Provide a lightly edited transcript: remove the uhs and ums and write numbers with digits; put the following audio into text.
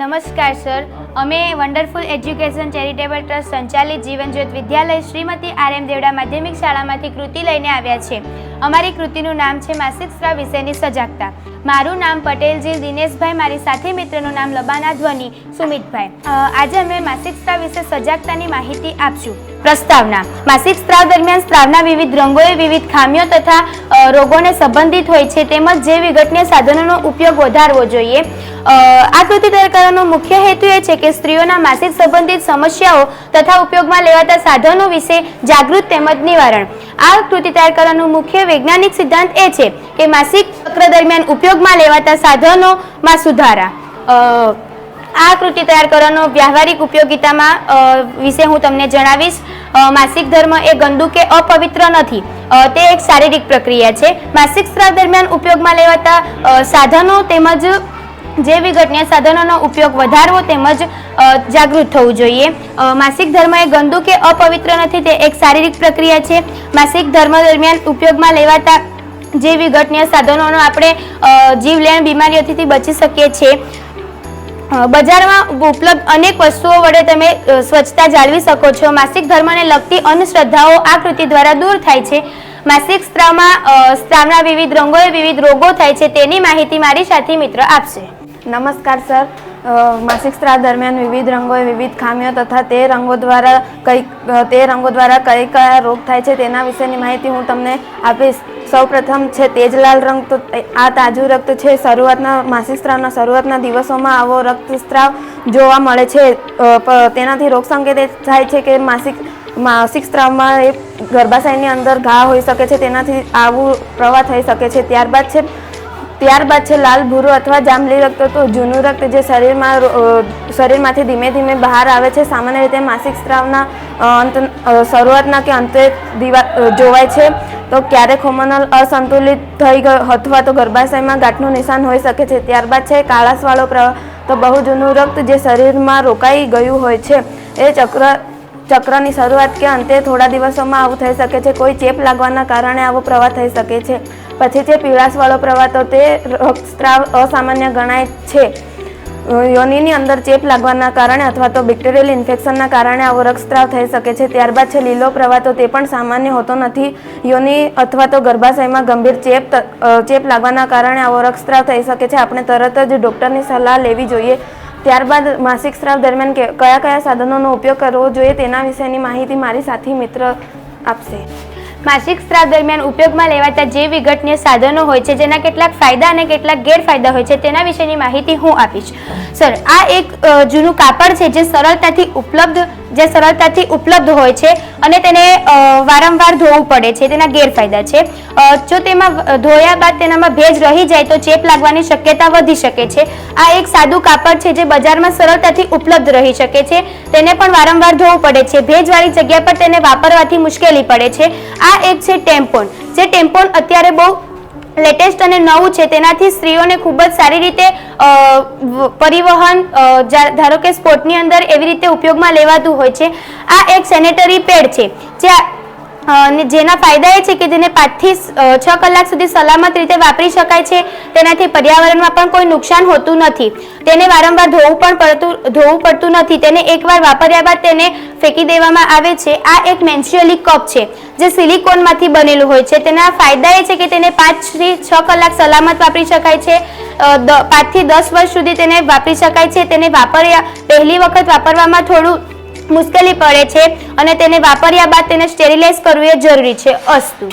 નમસ્કાર સર, અમે wonderful education charitable trust સંચાલિત જીવનજ્યોત વિદ્યાલય શ્રીમતી આર.એમ. દેવડા માધ્યમિક શાળામાંથી કૃતિ લઈને આવ્યા છે. અમારી કૃતિનું નામ છે માસિક સ્ત્રાવ વિશેની સજાગતા. મારું નામ પટેલજી દિનેશભાઈ, મારી સાથી મિત્રનું નામ લબાના ધ્વનિ સુમિતભાઈ. આજે અમે માસિક સ્ત્રાવ વિશે સજાગતાની માહિતી આપશું. પ્રસ્તાવના: માસિક સ્ત્રાવ દરમિયાન સ્ત્રાવના વિવિધ રંગોએ વિવિધ ખામીઓ તથા રોગોને સંબંધિત હોય છે, તેમજ જે વિઘટનીય સાધનોનો ઉપયોગ વધારવો જોઈએ. આ કૃતિ તૈયાર કરવાનો મુખ્ય હેતુ એ છે કે સ્ત્રીઓના માસિક સંબંધિત સમસ્યાઓ તથા ઉપયોગમાં લેવાતા સાધનો વિશે જાગૃત તેમજ નિવારણ. આ કૃતિ તૈયાર કરવાનો મુખ્ય વૈજ્ઞાનિક સિદ્ધાંત એ છે કે માસિક ચક્ર દરમિયાન ઉપયોગમાં લેવાતા સાધનોમાં સુધારા. આ કૃતિ તૈયાર કરવાનો વ્યવહારિક ઉપયોગિતામાં વિશે હું તમને જણાવીશ. માસિક ધર્મ એ ગંદુ કે અપવિત્ર નથી, તે એક શારીરિક પ્રક્રિયા છે. માસિક સ્ત્રાવ દરમિયાન ઉપયોગમાં લેવાતા સાધનો તેમજ જે વિઘટનીય સાધનોનો ઉપયોગ વધારવો તેમજ જાગૃત થવું જોઈએ. માસિક ધર્મ એ ગંદુ કે અપવિત્ર નથી, તે એક શારીરિક પ્રક્રિયા છે. માસિક ધર્મ દરમિયાન ઉપયોગમાં લેવાતા જે વિઘટનીય સાધનોનો આપણે જીવલેણ બીમારીઓથી બચી શકીએ છીએ. બજારમાં ઉપલબ્ધ અનેક વસ્તુઓ વડે તમે સ્વચ્છતા જાળવી શકો છો. માસિક ધર્મને લગતી અંધશ્રદ્ધાઓ આ કૃતિ દ્વારા દૂર થાય છે. માસિક સ્ત્રાવના વિવિધ રંગોએ વિવિધ રોગો થાય છે, તેની માહિતી મારી સાથી મિત્ર આપશે. નમસ્કાર સર, માસિક સ્ત્રાવ દરમિયાન વિવિધ રંગોએ વિવિધ ખામીઓ તથા તે રંગો દ્વારા કઈ કયા રોગ થાય છે તેના વિશેની માહિતી હું તમને આપીશ. સૌપ્રથમ છે તેજલાલ રંગ. તો આ તાજું રક્ત છે. માસિક સ્ત્રાવના શરૂઆતના દિવસોમાં આવો રક્તસ્રાવ જોવા મળે છે. તેનાથી રોગ સંકેત થાય છે કે માસિક સ્ત્રાવમાં એ ગર્ભાશયની અંદર ઘા હોઈ શકે છે, તેનાથી આવું પ્રવાહ થઈ શકે છે. ત્યારબાદ છે લાલ ભૂરું અથવા જાંબલી રક્ત. તો જૂનું રક્ત જે શરીરમાંથી ધીમે ધીમે બહાર આવે છે. સામાન્ય રીતે માસિક સ્ત્રાવના શરૂઆતના કે અંતે જોવાય છે. તો ક્યારેક હોર્મોનલ અસંતુલિત થઈ ગયો અથવા તો ગર્ભાશયમાં ગાંઠનું નિશાન હોઈ શકે છે. ત્યારબાદ છે કાળાશવાળો પ્રવાહ. તો બહુ જૂનું રક્ત જે શરીરમાં રોકાઈ ગયું હોય છે, એ ચક્રની શરૂઆત કે અંતે થોડા દિવસોમાં આવું થઈ શકે છે. કોઈ ચેપ લાગવાના કારણે આવો પ્રવાહ થઈ શકે છે. પછી છે પીળાશવાળો પ્રવાહ. તો તે રક્તસ્રાવ અસામાન્ય ગણાય છે. યોનિની અંદર ચેપ લાગવાના કારણે અથવા તો બેક્ટેરિયલ ઇન્ફેક્શનના કારણે આવો રક્તસ્રાવ થઈ શકે છે. ત્યારબાદ છે લીલો પ્રવાહ. તો તે પણ સામાન્ય હોતો નથી. યોનિ અથવા તો ગર્ભાશયમાં ગંભીર ચેપ લાગવાના કારણે આવો રક્તસ્રાવ થઈ શકે છે. આપણે તરત જ ડૉક્ટરની સલાહ લેવી જોઈએ. ત્યારબાદ માસિક સ્ત્રાવ દરમિયાન કયા કયા સાધનોનો ઉપયોગ કરવો જોઈએ તેના વિશેની માહિતી મારી સાથી મિત્ર આપશે. માસિક સ્ત્રાવ દરમિયાન ઉપયોગમાં લેવાતા જે વિઘટનીય સાધનો હોય છે, જેના કેટલાક ફાયદા અને કેટલાક ગેરફાયદા હોય છે, તેના વિશેની માહિતી હું આપીશ. સર, આ એક જૂનું કાપડ છે જે સરળતાથી ઉપલબ્ધ હોય છે અને તેને વારંવાર ધોવું પડે છે. તેના ગેરફાયદા છે, જો તેમાં ધોયા બાદ તેનામાં ભેજ રહી જાય તો ચેપ લાગવાની શક્યતા વધી શકે છે. આ એક સાદું કાપડ છે જે બજારમાં સરળતાથી ઉપલબ્ધ રહી શકે છે. તેને પણ વારંવાર ધોવું પડે છે. ભેજવાળી જગ્યા પર તેને વાપરવાથી મુશ્કેલી પડે છે. આ એક છે ટેમ્પોન. જે ટેમ્પોન અત્યારે બહુ લેટેસ્ટ અને નવું છે. તેનાથી સ્ત્રીઓને ખૂબ જ સારી રીતે પરિવહન, ધારો કે સ્પોર્ટની અંદર એવી રીતે ઉપયોગમાં લેવાતું હોય છે. આ એક સેનેટરી પેડ છે જેના ફાયદા એ છે કે જેને 5 થી 6 કલાક સુધી સલામત રીતે વાપરી શકાય છે. તેનાથી પર્યાવરણમાં પણ કોઈ નુકસાન હોતું નથી. તેને વારંવાર ધોવું પડતું નથી. તેને એકવાર વાપર્યા બાદ તેને ફેંકી દેવામાં આવે છે. આ એક મેન્સ્યુઅલી કપ છે જે સિલિકોનમાંથી બનેલું હોય છે. તેના ફાયદા એ છે કે તેને 5 થી 6 કલાક સલામત વાપરી શકાય છે. 5 થી 10 વર્ષ સુધી તેને વાપરી શકાય છે. તેને પહેલી વખત વાપરવામાં થોડું મુશ્કેલી પડે છે અને તેને વાપર્યા બાદ તેને સ્ટેરિલાઇઝ કરવું એ જરૂરી છે. અસ્તુ.